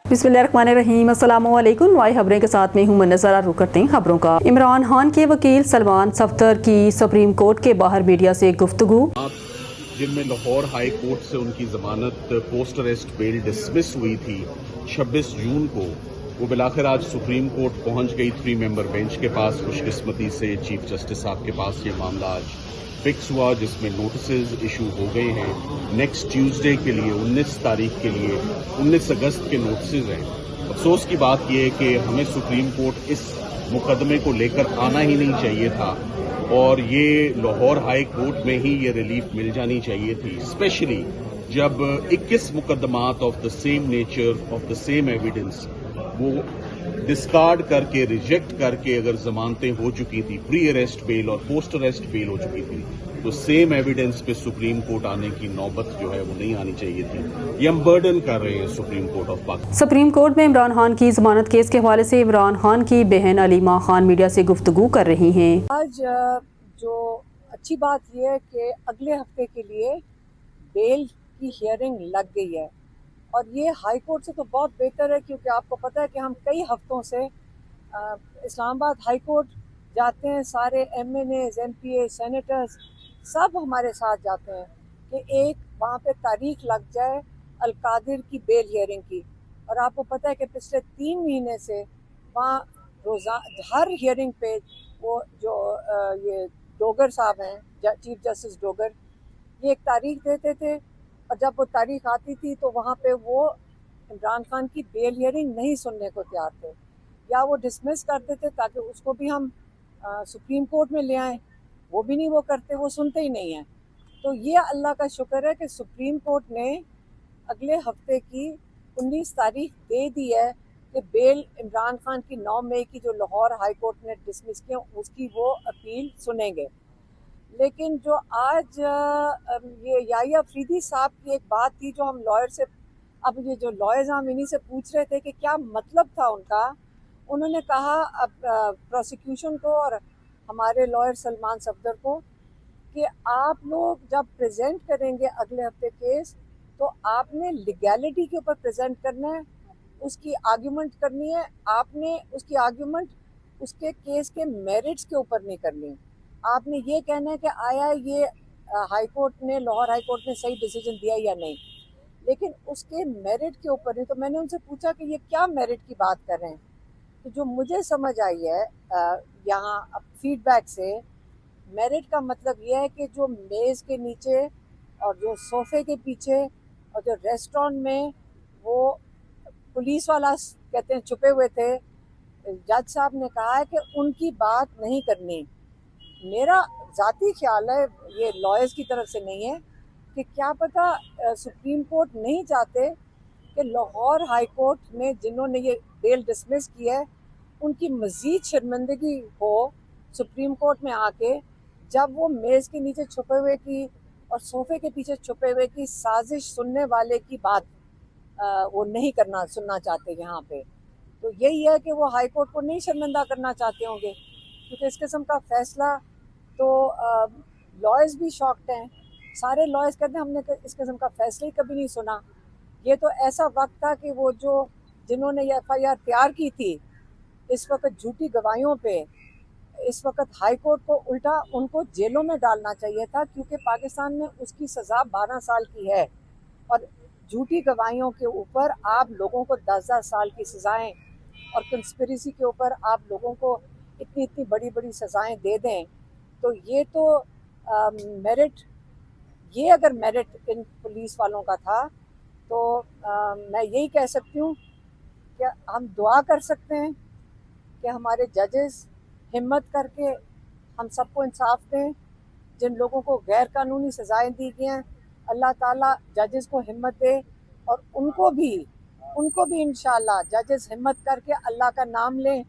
बिस्मिल्लाहिर्रहमानिर्रहीम, अस्सलामुअलैकुम। वाई खबरें के साथ में हूँ नज़र रुख करते हैं खबरों का। इमरान खान के वकील सलमान सफ्दर की सुप्रीम कोर्ट के बाहर मीडिया से गुफ्तगू। जिनमें लाहौर हाई कोर्ट से उनकी जमानत पोस्ट अरेस्ट बेल डिसमिस हुई थी 26 जून को, वो बिलाखिर आज सुप्रीम कोर्ट पहुंच गई 3 मेंबर बेंच के पास। खुशकिस्मती से चीफ जस्टिस साहब के पास ये मामला आज फिक्स हुआ, जिसमें नोटिस इशू हो गए हैं नेक्स्ट ट्यूसडे के लिए, 19 तारीख के लिए। 19 अगस्त के नोटिस हैं। अफसोस की बात यह है कि हमें सुप्रीम कोर्ट इस मुकदमे को लेकर आना ही नहीं चाहिए था और ये लाहौर हाई कोर्ट में ही ये रिलीफ मिल जानी चाहिए थी, स्पेशली जब 21 मुकदमात of the same nature of the same evidence वो डिस्कार्ड करके, रिजेक्ट करके अगर जमानतें हो चुकी थी, प्री अरेस्ट बेल और पोस्ट अरेस्ट बेल हो चुकी थी, तो सेम एविडेंस पे सुप्रीम कोर्ट आने की नौबत जो है वो नहीं आनी चाहिए थी। ये हम बर्डन कर रहे हैं supreme court of Pakistan. Supreme court में इमरान खान की जमानत केस के हवाले से इमरान खान की बहन अलीमा खान मीडिया से गुफ्तगू कर रही हैं। आज जो अच्छी बात यह है कि अगले हफ्ते के लिए बेल की हियरिंग लग गई है और ये हाई कोर्ट से तो बहुत बेहतर है, क्योंकि आपको पता है कि हम कई हफ्तों से इस्लामाबाद हाई कोर्ट जाते हैं, सारे MNAs, MPA, सेनेटर्स सब हमारे साथ जाते हैं कि एक वहाँ पे तारीख लग जाए अलकादिर की बेल हियरिंग की। और आपको पता है कि पिछले 3 महीने से वहाँ हर हियरिंग पे वो जो ये डोगर साहब हैं, चीफ जस्टिस डोगर, ये एक तारीख देते थे और जब वो तारीख आती थी तो वहाँ पे वो इमरान खान की बेल हियरिंग नहीं सुनने को तैयार थे या वो डिसमिस करते थे ताकि उसको भी हम सुप्रीम कोर्ट में ले आएँ। वो भी नहीं वो करते, वो सुनते ही नहीं हैं। तो ये अल्लाह का शुक्र है कि सुप्रीम कोर्ट ने अगले हफ्ते की 19 तारीख दे दी है कि बेल इमरान खान की 9 मई की जो लाहौर हाई कोर्ट ने डिसमिस किया उसकी वो अपील सुनेंगे। लेकिन जो आज ये याहिया अफरीदी साहब की एक बात थी जो हम लॉयर से, अब ये जो लॉयर्स हम इन्हीं से पूछ रहे थे कि क्या मतलब था उनका। उन्होंने कहा अब प्रोसिक्यूशन को और हमारे लॉयर सलमान सफदर को कि आप लोग जब प्रेजेंट करेंगे अगले हफ्ते केस तो आपने लीगैलिटी के ऊपर प्रेजेंट करना है, उसकी आर्ग्यूमेंट करनी है। आपने उसकी आर्ग्यूमेंट उसके केस के मेरिट्स के ऊपर नहीं करनी। आपने ये कहना है कि आया ये हाई कोर्ट ने, लाहौर हाई कोर्ट ने सही डिसीजन दिया या नहीं, लेकिन उसके मेरिट के ऊपर नहीं। तो मैंने उनसे पूछा कि ये क्या मेरिट की बात कर रहे हैं। तो जो मुझे समझ आई है यहाँ फीडबैक से, मेरिट का मतलब यह है कि जो मेज़ के नीचे और जो सोफे के पीछे और जो रेस्टोरेंट में वो पुलिस वाला कहते हैं छुपे हुए थे, जज साहब ने कहा है कि उनकी बात नहीं करनी। मेरा ज़ाती ख्याल है, ये लॉयर्स की तरफ से नहीं है, कि क्या पता सुप्रीम कोर्ट नहीं चाहते कि लाहौर हाई कोर्ट में जिन्होंने ये बेल डिसमिस की है उनकी मज़ीद शर्मिंदगी हो सुप्रीम कोर्ट में आके, जब वो मेज़ के नीचे छुपे हुए की और सोफे के पीछे छुपे हुए की साजिश सुनने वाले की बात वो नहीं सुनना चाहते यहाँ पे। तो यही है कि वो हाई कोर्ट को नहीं शर्मिंदा करना चाहते होंगे, क्योंकि इस किस्म का फैसला तो लॉयर्स भी शॉक्ड हैं। सारे लॉयर्स कहते हैं हमने इस किस्म का फैसला ही कभी नहीं सुना। ये तो ऐसा वक्त था कि वो जो जिन्होंने ये FIR तैयार की थी इस वक्त झूठी गवाहियों पे, इस वक्त हाई कोर्ट को उल्टा उनको जेलों में डालना चाहिए था, क्योंकि पाकिस्तान में उसकी सज़ा 12 साल की है और झूठी गवाहियों के ऊपर आप लोगों को 10-10 साल की सज़ाएं और कंस्पिरेसी के ऊपर आप लोगों को इतनी इतनी बड़ी बड़ी सज़ाएं दे दें। तो ये तो मेरिट, ये अगर मेरिट इन पुलिस वालों का था तो मैं यही कह सकती हूँ कि हम दुआ कर सकते हैं कि हमारे जजेस हिम्मत करके हम सबको इंसाफ दें। जिन लोगों को गैर कानूनी सज़ाएं दी गई हैं, अल्लाह ताला जजेस को हिम्मत दे और उनको भी इंशाल्लाह जजेस हिम्मत करके अल्लाह का नाम लें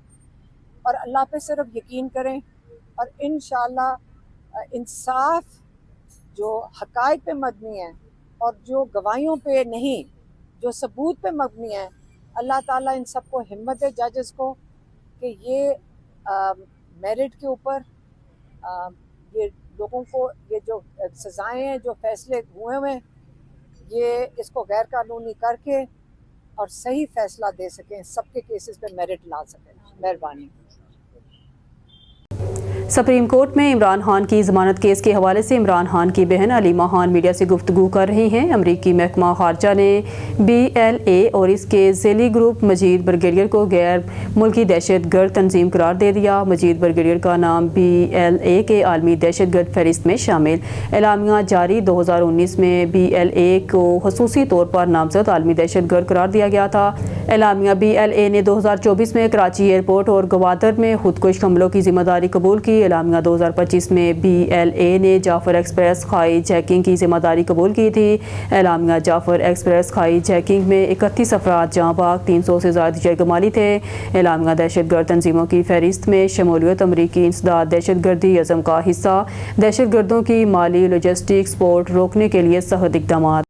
और अल्लाह पे सिर्फ यकीन करें और इंशाल्लाह इंसाफ जो हक़ाइक़ पे मबनी है और जो गवाहियों पे नहीं, जो सबूत पे मबनी है, अल्लाह ताला इन सबको हिम्मत दे जजेस को कि ये मेरिट के ऊपर ये लोगों को ये जो सज़ाएं हैं, जो फैसले हुए हैं, ये इसको गैर कानूनी करके और सही फैसला दे सकें, सबके केसेस पे मेरिट ला सकें। मेहरबानी। सुप्रीम कोर्ट में इमरान खान की जमानत केस के हवाले से इमरान खान की बहन अलीमा खान मीडिया से गुफ्तगू कर रही हैं। अमरीकी महकमा खारजा ने BLA और इसके ज़ेली ग्रुप मजीद ब्रिगेडियर को गैर मुल्की दहशत गर्द तंजीम करार दे दिया। मजीद ब्रिगेडियर का नाम BLA के आलमी दहशत गर्द फहरिस्त में शामिल। एलामिया जारी 2019 में BLA को खसूसी तौर पर नामजद आलमी दहशत गर्द करार दिया गया था। एलामिया BLA ने 2024 में कराची एयरपोर्ट और गवादर में खुदकुश हमलों की जिम्मेदारी कबूल की। एलामिया 2025 में BLA ने जाफर एक्सप्रेस खाई जैकिंग की जिम्मेदारी कबूल की थी। एलामिया जाफर एक्सप्रेस खाई जैकिंग में 31 अफराद जहाँ बाग 300 से ज़्यादा जरगमाली थे। एलामिया दहशत गर्द तंजीमों की फहरिस्त में शमूलियत अमरीकी इंसदाद दहशत गर्दी अज़म का हिस्सा, दहशत गर्दों की माली लॉजिस्टिक सपोर्ट रोकने के लिए सख्त इक़दाम।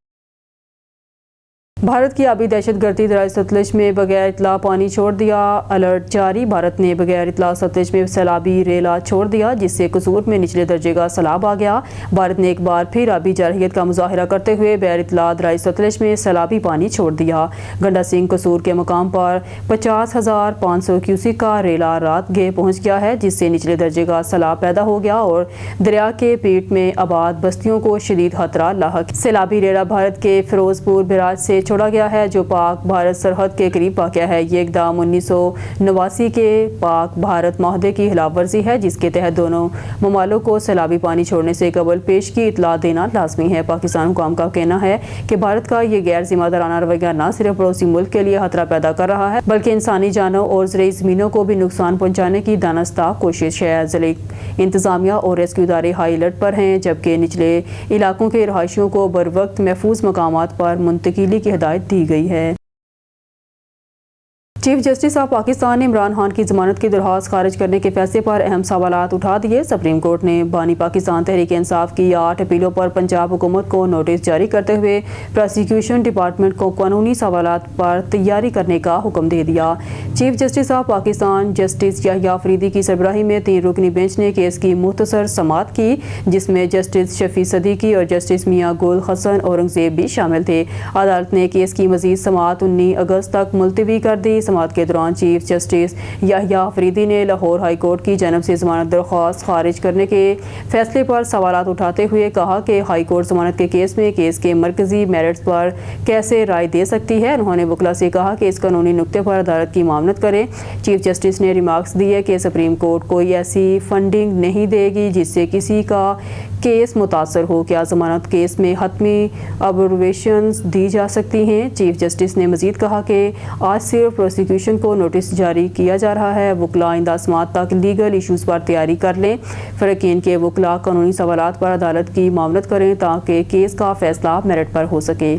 भारत की आबी दहशत गर्दी दरियाए सतलज में बगैर इतला पानी छोड़ दिया, अलर्ट जारी। भारत ने बगैर इतला सतलज में सैलाबी रेला छोड़ दिया, जिससे कसूर में निचले दर्जे का सैलाब आ गया। भारत ने एक बार फिर आबी जारहियत का मुजाहरा करते हुए बगैर इतला दरियाए सतलज में सैलाबी पानी छोड़ दिया। गंडा सिंह कसूर के मकाम पर 50,500 क्यूसिक का रेला रात गे पहुँच गया है, जिससे निचले दर्जे का सैलाब पैदा हो गया और दरिया के पेट में आबाद बस्तियों को शदीद खतरा लाहक। सैलाबी रेला भारत के फिरोजपुर बैराज से छोड़ा गया है, जो पाक भारत सरहद के करीब वाक़या है। ये इक़दाम 1989 के पाक भारत माहदे की खिलाफ वर्जी है, जिसके तहत दोनों ममालों को सैलाबी पानी छोड़ने से कबल पेश की इतला देना लाजमी है। पाकिस्तान हुकाम का कहना है कि भारत का ये गैर जिम्मेदाराना रवैया न सिर्फ पड़ोसी मुल्क के लिए खतरा पैदा कर रहा है, बल्कि इंसानी जानों और ज़रई ज़मीनों को भी नुकसान पहुँचाने की दानस्ता कोशिश है। ज़िले इंतज़ामिया और रेस्क्यू इदारे हाई अलर्ट पर हैं, जबकि निचले इलाकों के रहायशियों को बर वक्त महफूज मकामात पर मुंतकिली की हिदायत दी गई है। चीफ जस्टिस ऑफ पाकिस्तान ने इमरान खान की जमानत की दरख्वास्त खारिज करने के फैसले पर अहम सवालात उठा दिए। सुप्रीम कोर्ट ने बानी पाकिस्तान तहरीक इंसाफ की 8 अपीलों पर पंजाब हुकूमत को नोटिस जारी करते हुए प्रोसिक्यूशन डिपार्टमेंट को कानूनी सवालात पर तैयारी करने का हुक्म दे दिया। Chief justice of Pakistan justice Yahya Afridi की सरबराही में 3 रुकनी बेंच ने केस की मुख्तसर समाअत की, जिसमें जस्टिस शफी सदीकी और जस्टिस मियां गुल हसन औरंगजेब भी शामिल थे। अदालत ने केस की मजीद समाअत 19 अगस्त तक मुलतवी कर दी। समाअत के दौरान चीफ जस्टिस याहिया अफरीदी ने लाहौर हाई कोर्ट की जानब से जमानत दरख्वास्त खारिज करने के फैसले पर सवालात उठाते हुए कहा कि हाई कोर्ट जमानत के केस में केस के मरकजी मेरिट्स पर कैसे राय दे सकती है। उन्होंने वकला से कहा कि इस कानूनी नुक्ते पर अदालत की मामलत करें। चीफ जस्टिस ने रिमार्क्स दिए कि सुप्रीम कोर्ट कोई ऐसी फंडिंग नहीं देगी जिससे किसी का केस मुतासर हो। क्या जमानत केस में हतमी ऑब्जर्वेशंस दी जा सकती हैं। चीफ जस्टिस ने मजीद कहा कि आज सिर्फ प्रोसिक्यूशन को नोटिस जारी किया जा रहा है, वकला आइंदा समाअत तक लीगल इशूज़ पर तैयारी कर लें। फ़रक़ीन के वकला कानूनी सवालात पर अदालत की मामलत करें ताकि केस का फैसला मेरिट पर हो सके।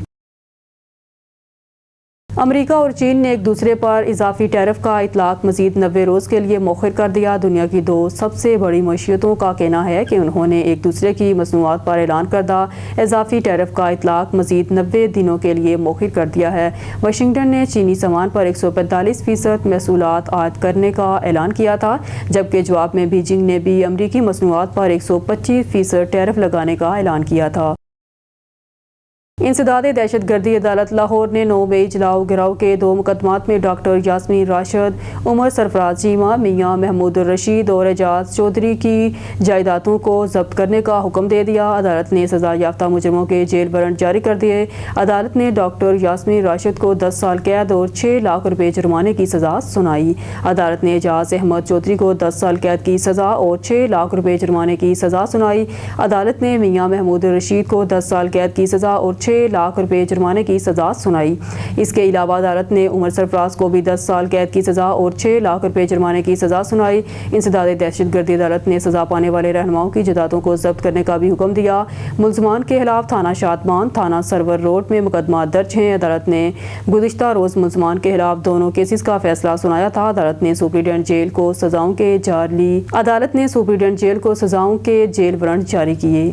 अमेरिका और चीन ने एक दूसरे पर इजाफी टैरिफ का इतलाक मजीद 90 रोज़ के लिए मौखर कर दिया। दुनिया की 2 सबसे बड़ी मईशतों का कहना है कि उन्होंने एक दूसरे की मसनूआत पर ऐलान करदा इजाफी टैरिफ का इतलाक मजीद 90 दिनों के लिए मौखर कर दिया है। वाशिंगटन ने चीनी सामान पर 145% महसूलात आयद करने का ऐलान किया था, जबकि जवाब में बीजिंग ने भी अमरीकी मसनूआत पर 125% टैरिफ लगाने का ऐलान किया था। इंसदाद दहशत गर्दी अदालत लाहौर ने 9 मई जलाओ गिराव के 2 मुकदमात में डॉक्टर यास्मीन राशिद, उमर सरफराज चीमा, मियां महमूद रशीद और एजाज चौधरी की जायदादों को जब्त करने का हुक्म दे दिया। अदालत ने सजा याफ्ता मुजरिमों के जेल वारंट जारी कर दिए। अदालत ने डॉक्टर यास्मीन राशिद को 10 साल कैद और 6 लाख रुपये जुर्माने की सजा सुनाई। अदालत ने एजाज अहमद चौधरी को 10 साल कैद की सजा और 6 लाख रुपये जुर्माने की सजा सुनाई। अदालत ने मियां महमूद रशीद को 10 साल कैद की सजा और 6 लाख रुपए जुर्माने की सजा सुनाई। इसके अलावा अदालत ने उमर सरफराज को भी 10 साल कैद की सजा और 6 लाख रुपए जुर्माने की सजा सुनाई। इंसदाद दहशत गर्दी अदालत ने सजा पाने वाले रहनुमाओं की जायदादों को जब्त करने का भी हुक्म दिया। मुलजमान के खिलाफ थाना शादमान, थाना सरवर रोड में मुकदमा दर्ज हैं। अदालत ने गुज़िश्ता रोज मुलजमान के खिलाफ दोनों केसेस का फैसला सुनाया था। अदालत ने सुप्रीडेंट जेल को सजाओं के जेल वारंट जारी किए।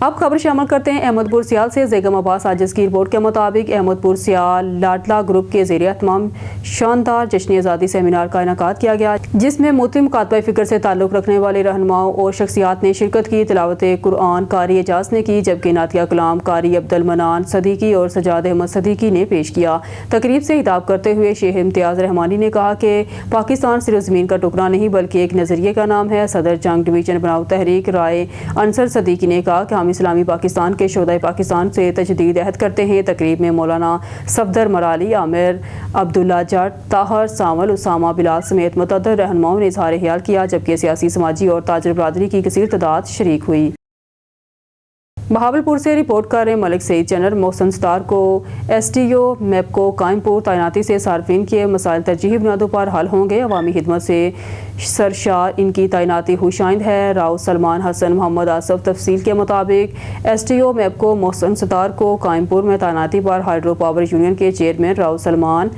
अब खबर शामिल करते हैं अहमदपुर सियाल से। ज़ैगम अब्बास आजिज़ की रिपोर्ट के मुताबिक अहमदपुर सियाल लाडला ग्रुप के ज़रिए तमाम शानदार जश्न आज़ादी सेमिनार का इनेकाद किया गया, जिसमें मुतम मुकातबा फ़िक्र से ताल्लुक़ रखने वाले रहनुमाओं और शख्सियात ने शिरकत की। तिलावत कुरान कारी एजाज ने की, जबकि नातिया कलाम कारी अब्दुल मनान सदीकी और सजाद अहमद सदीकी ने पेश किया। तकरीब से खिताब करते हुए शेख इम्तियाज़ रहमानी ने कहा कि पाकिस्तान सिर्फ ज़मीन का टुकड़ा नहीं बल्कि एक नज़रिए का नाम है। सदर जंग डिवीज़न बनाओ तहरीक राय अंसर सदीकी ने कहा कि हम इस्लामी पाकिस्तान के शोधाई पाकिस्तान से तजदीद अहद करते हैं। तकरीब में मौलाना सफदर मराली, आमिर अब्दुल्ला जट, ताहर सावल, उसामा बिलाल समेत मुतअद्दिद रहनुमाओं ने इज़हार ख्याल किया, जबकि सियासी, समाजी और ताजर बरादरी की कसीर तादाद शरीक हुई। बहावलपुर से रिपोर्ट कर रहे मलिक सईद जनरल मोहसन सतार को STO MEPCO कायमपुर तैनाती से सार्फिन के मसाइल तरजीही बुनियादों पर हल होंगे। अवामी खिदमत से सरशार इनकी तैनाती हुशाइंद है। राव सलमान हसन मोहम्मद आसफ तफसील के मुताबिक STO MEPCO मोहसन सतार को कायमपुर में तैनाती पर हाइड्रो पावर यूनियन के चेयरमैन राव सलमान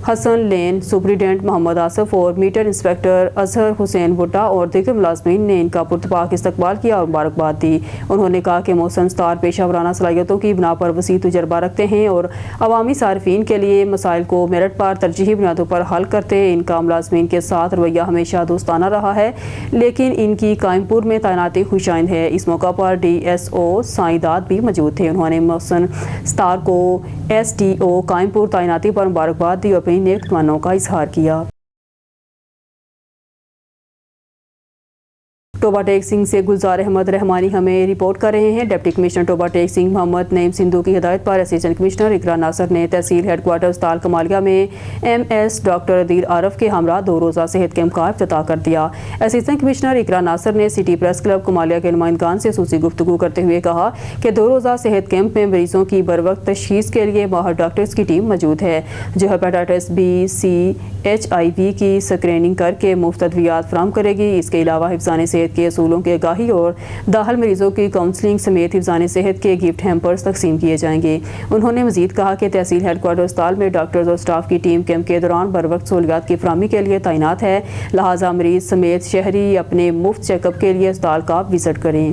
हसन, लेन सुपरिटेंडेंट मोहम्मद आसफ और मीटर इंस्पेक्टर अजहर हुसैन भुट्टा और दीगर मुलाजमीन ने इनका पुरतपाक इस्तकबाल किया और मुबारकबाद दी। उन्होंने कहा कि मोहसन सतार पेशा वराना सलाहियतों की बिना पर वसी तजुर्बा रखते हैं और अवामी सार्फिन के लिए मसाइल को मेरिट पर तरजीही बुनियादों पर हल करते हैं। इनका मुलाजमीन के साथ रवैया हमेशा दोस्ताना रहा है, लेकिन इनकी कायमपुर में तैनाती खुशाइंद है। इस मौका पर DSO साइदात भी मौजूद थे। उन्होंने मोहसन सतार को STO कायमपुर तैनाती पर मुबारकबाद दी और नेक तमन्नाओं का इजहार किया। टोबा टेक सिंह से गुलजार अहमद रहमानी हमें रिपोर्ट कर रहे हैं। डिप्टी कमिश्नर टोबा टेक सिंह मोहम्मद नईम सिंधु की हिदायत पर असिस्टेंट कमिश्नर इकरा नासर ने तहसील हेडक्वार्टर अस्पताल कमालिया में MS डॉक्टर अदील आरफ के हमरा 2 रोज़ा सेहत कैंप का इफ्तिताह कर दिया। असिस्टेंट कमिश्नर इकरा नासर ने सिटी प्रेस क्लब कमालिया के नुमाइंदगान से खसूसी गुफ्तगू करते हुए कहा कि 2 रोज़ा सेहत कैंप में मरीजों की बरवक्त तशखीस के लिए माहिर डॉक्टर्स की टीम मौजूद है, जो हेपेटाइटिस B, C, HIV की स्क्रीनिंग करके मुफ्त अद्वियात फराहम करेगी। इसके अलावा हिफ्ज़ान सेहत के असूलों के आगाही और दाखिल मरीजों की काउंसलिंग समेत हिफ्ज़ान सेहत के गिफ्ट हैम्पर्स तकसीम किए जाएंगे। उन्होंने मजीद कहा कि तहसील हेडक्वार्टर अस्पताल में डॉक्टर्स और स्टाफ की टीम कैंप के दौरान बर वक्त सहूलियात की फराहमी के लिए तैनात है, लिहाजा मरीज समेत शहरी अपने मुफ्त चेकअप के लिए अस्पताल का विजिट करें।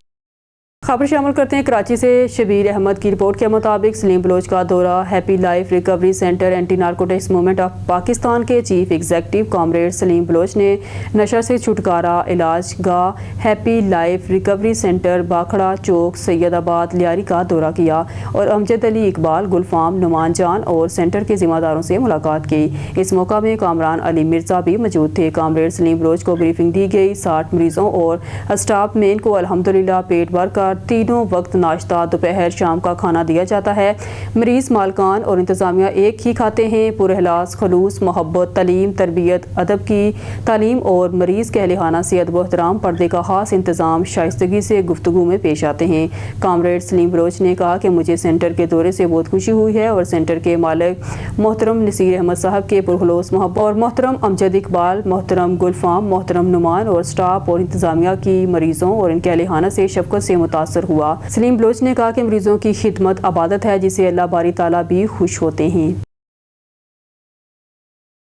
खबर शामिल करते हैं कराची से। शबीर अहमद की रिपोर्ट के मुताबिक सलीम बलोच का दौरा Happy Life Recovery Centre Anti Narcotics Movement of Pakistan के chief executive comrade Salim Baloch ने नशा से छुटकारा इलाज गाह Happy Life Recovery Centre Bakhra Chowk Saeedabad Lyari का दौरा किया और अमजद अली इकबाल गुलफाम नुमान जान और सेंटर के जिम्मेदारों से मुलाकात की। इस मौका में कामरान अली मिर्जा भी मौजूद थे। कॉमरेड सलीम बलोच को ब्रीफिंग दी गई। 60 मरीजों और स्टाफ मेन को अल्हम्दुलिल्लाह पेट भर कर तीनों वक्त नाश्ता, दोपहर, शाम का खाना दिया जाता है। मरीज, मालकान और इंतजामिया एक ही खाते हैं। पुरहलास, खलूस, मोहब्बत, तालीम, तरबियत, अदब की तालीम और मरीज के अहलिहाना से अदब एहतराम, पर्दे का खास इंतजाम, शाइस्तगी से गुफ्तगू में पेश आते हैं। कॉमरेड सलीम बलोच ने कहा कि मुझे सेंटर के दौरे से बहुत खुशी हुई है और सेंटर के मालिक मोहतरम नसीर अहमद साहब के पुरखलूस मोहब्बत और मोहतरम अमजद इकबाल, मोहतरम गुलफाम, मोहतरम नुमान और स्टाफ और इंतजामिया की मरीजों और इनके अहलिहाना से शफकत से मुतासर हुआ। सलीम बलोच ने कहा कि मरीजों की खिदमत अबादत है जिसे अल्लाह बारी ताला भी खुश होते हैं।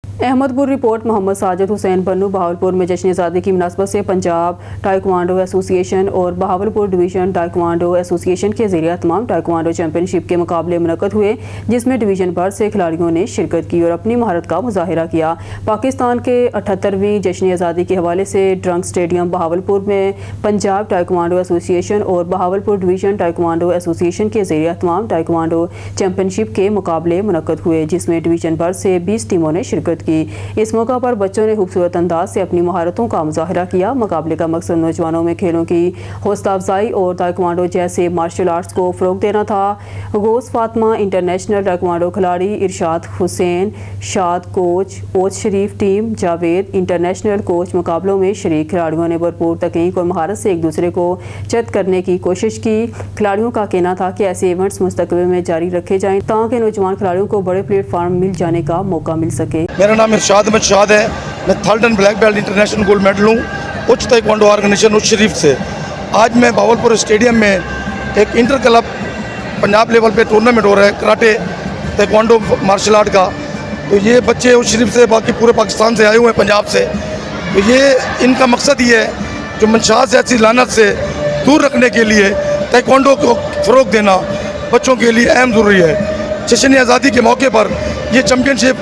अहमदपुर रिपोर्ट। मोहम्मद साजिद हुसैन बन्नू बहावलपुर में जश्न आज़ादी की मुनासबत से पंजाब टाइक्वांडो एसोसिएशन और बहावलपुर डिवीज़न टाइक्वांडो एसोसिएशन के ज़रिए तमाम टाइक्वांडो चैंपियनशिप के मुकाबले मुनक़द हुए, जिसमें डिवीज़न भर से खिलाड़ियों ने शिरकत की और अपनी महारत का मुजाहिरा किया। पाकिस्तान के 78वीं जश्न आज़ादी के हवाले से ड्रंक स्टेडियम बहावलपुर में पंजाब टाइक्वांडो एसोसिएशन और बहावलपुर डिवीज़न टाइक्वांडो एसोसिएशन के ज़रिए तमाम टाइक्वांडो चैंपियनशिप के मुकाबले मुनक़द हुए, जिसमें डिवीज़न भर से 20 टीमों ने शिरकत की। इस मौका पर बच्चों ने खूबसूरत अंदाज से अपनी महारतों का मुजाहिरा किया। मुकाबले का मकसद नौजवानों में खेलों की हौसला अफजाई और ताइक्वांडो जैसे मार्शल आर्ट्स को फ़रोग़ देना था। गौस फातिमा इंटरनेशनल ताइक्वांडो खिलाड़ी, इरशाद हुसैन शाद कोच, ओज शरीफ टीम, जावेद इंटरनेशनल कोच मुकाबलों में शरीक। खिलाड़ियों ने भरपूर तकनीक और महारत से एक दूसरे को चत करने की कोशिश की। खिलाड़ियों का कहना था कि ऐसे इवेंट्स मुस्तक़बिल में जारी रखे जाएं ताकि नौजवान खिलाड़ियों को बड़े प्लेटफार्म मिल जाने का मौका मिल सके। मेरा नाम इरशाद अहमद शाद है। मैं third and black belt international gold medal हूँ उच्च ताइक्वांडो ऑर्गेनाइजेशन उच्च शरीफ से। आज मैं बहावलपुर स्टेडियम में एक इंटर क्लब पंजाब लेवल पे टूर्नामेंट हो रहा है कराटे ताइक्वांडो मार्शल आर्ट का। तो ये बच्चे उच्च शरीफ से, बाकी पूरे पाकिस्तान से आए हुए हैं, पंजाब से। तो ये इनका मकसद ये है जो मनशात से, ऐसी लानत से दूर रखने के लिए ताइक्वांडो को फ़रोग देना बच्चों के लिए अहम ज़रूरी है। जश्न आज़ादी के मौके पर ये चैम्पियनशिप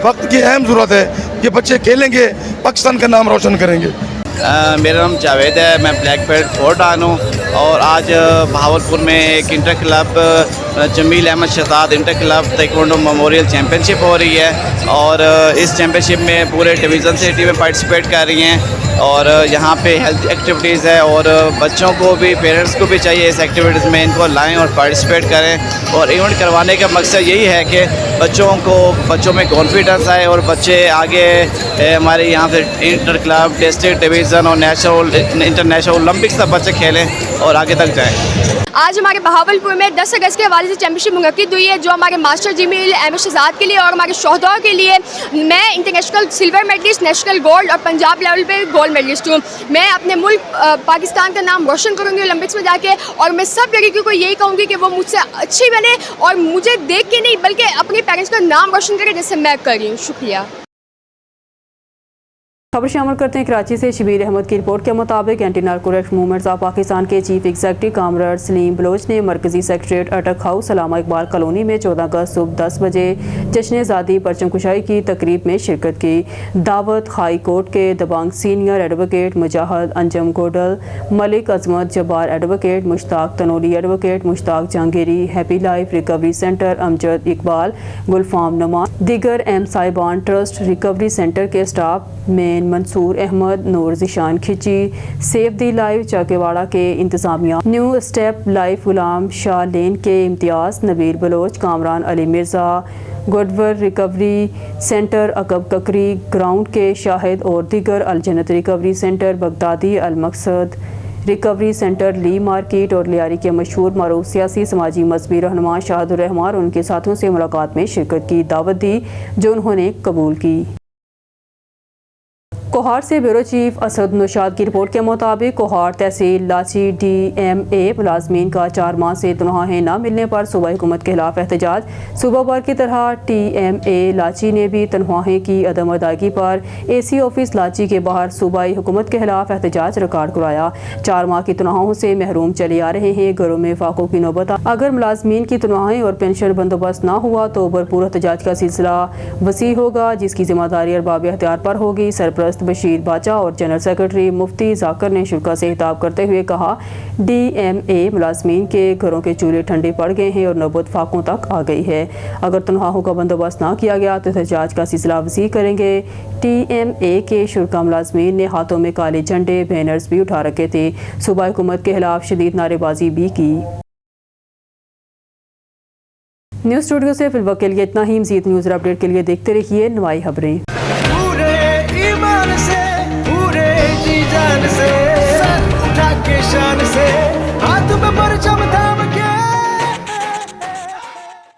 वक्त की अहम ज़रूरत है। ये बच्चे खेलेंगे, पाकिस्तान का नाम रोशन करेंगे। मेरा नाम जावेद है, मैं ब्लैक बेल्ट 4 डान हूँ और आज बहावलपुर में एक inter club Jamil Ahmed Shahzad inter club taekwondo memorial championship हो रही है और इस चैम्पियनशिप में पूरे डिवीज़न से टीमें पार्टिसिपेट कर रही हैं और यहाँ पे हेल्थ एक्टिविटीज़ है और बच्चों को भी, पेरेंट्स को भी चाहिए इस एक्टिविटीज़ में इनको लाएं और पार्टिसिपेट करें। और इवेंट करवाने का मकसद यही है कि बच्चों में कॉन्फिडेंस आए और बच्चे आगे हमारे यहाँ से इंटर क्लब, डिस्ट्रिक्ट, डिवीज़न और नेशनल, इंटरनेशनल ओलंपिक्स तक बच्चे खेलें और आगे तक जाएँ। आज हमारे बहावलपुर में 10 अगस्त के हवाले से चैम्पियनशिप मुनक्किद हुई है जो हमारे मास्टर जमील अहमद शहजाद के लिए और हमारे शोहदाओं के लिए। मैं international silver medallist, national gold और पंजाब लेवल पे गोल्ड मेडलिस्ट हूँ। मैं अपने मुल्क पाकिस्तान का नाम रोशन करूँगी ओलंपिक्स में जाके और मैं सब लड़कियों को यही कहूँगी कि वो मुझसे अच्छी बने और मुझे देख के नहीं बल्कि अपने पेरेंट्स का नाम रोशन करें जैसे मैं कर रही हूँ। शुक्रिया। खबर शामिल करते हैं कराची से। शबीर अहमद की रिपोर्ट के मुताबिक anti narcotics movements of Pakistan के चीफ एग्जीक्यूटिव कामराड सलीम बलोच ने मरकजी सेक्रेटरीट अटक हाउस अल्लामा इकबाल कॉलोनी में 14 अगस्त सुबह 10 बजे जश्न आज़ादी परचम कुशाई की तकरीब में शिरकत की। दावत हाई कोर्ट के दबंग senior advocate Mujahid Anjum Godal, Malik Azmat Jabbar advocate, Mushtaq Tanoli advocate, Mushtaq Jahangiri, Happy Life Recovery Centre, Amjad Iqbal, Gulfam Namaz, दीगर एम साहिबान ट्रस्ट रिकवरी सेंटर के स्टाफ में Mansoor Ahmed, Noor Zeeshan Khichi, Save the Life Chakiwara के इंतजामिया, New Step Life Ghulam Shah Lane के इम्तियाज़, नबील बलोच, कामरान अली मिर्ज़ा, गुडवर रिकवरी सेंटर अकब ककरी ग्राउंड के शाहिद और दीगर, अलजन्नत Recovery Centre Baghdadi, Almaqsad Recovery Centre Lea Market और लियारी के मशहूर मारूफ सियासी समाजी मजहबी रहनुमा शाहदुर रहमान और उनके साथियों से मुलाकात में शिरकत की दावत दी जो उन्होंने कबूल की। कोहार से ब्यूरो चीफ असद नौशाद की रिपोर्ट के मुताबिक कोहार तहसील लाची DMA मुलाजमीन का 4 माह से तनख्वाहें न मिलने पर सूबाई हुकूमत के खिलाफ एहतजाज। सूबा भर की तरह TMA लाची ने भी तनख्वाहें की अदम अदायगी पर AC ऑफिस लाची के बाहर सूबाई हुकूमत के खिलाफ एहतजाज रिकॉर्ड कराया। 4 माह की तनख्वाहों से महरूम चले आ रहे हैं। घरों में फाकों की नौबत। अगर मुलाजमीन की तनख्वाहें और पेंशन बंदोबस्त न हुआ तो भरपूर एहतजाज का सिलसिला वसी होगा जिसकी जिम्मेदारी अरबाब अख्तियार पर होगी। सरपरस्त बशीर बाचा और जनरल सेक्रेटरी मुफ्ती जाकर ने शुरा से खिताब करते हुए कहा, DMA मुलाजमीन के घरों के चूल्हे ठंडे पड़ गए हैं और नौबत फाकों तक आ गई है। अगर तनख्वाहों का बंदोबस्त ना किया गया तो एहतजाज का सिलसिला वसी करेंगे। TMA के शुरा मुलाजमीन ने हाथों में काले झंडे, बैनर्स भी उठा रखे थे। सूबाई हुकूमत के खिलाफ शदीद नारेबाजी भी की। न्यूज़ स्टूडियो से फिलहाल के लिए इतना ही। मज़ीद न्यूज़ अपडेट के लिए देखते रहिए नवाई खबरें।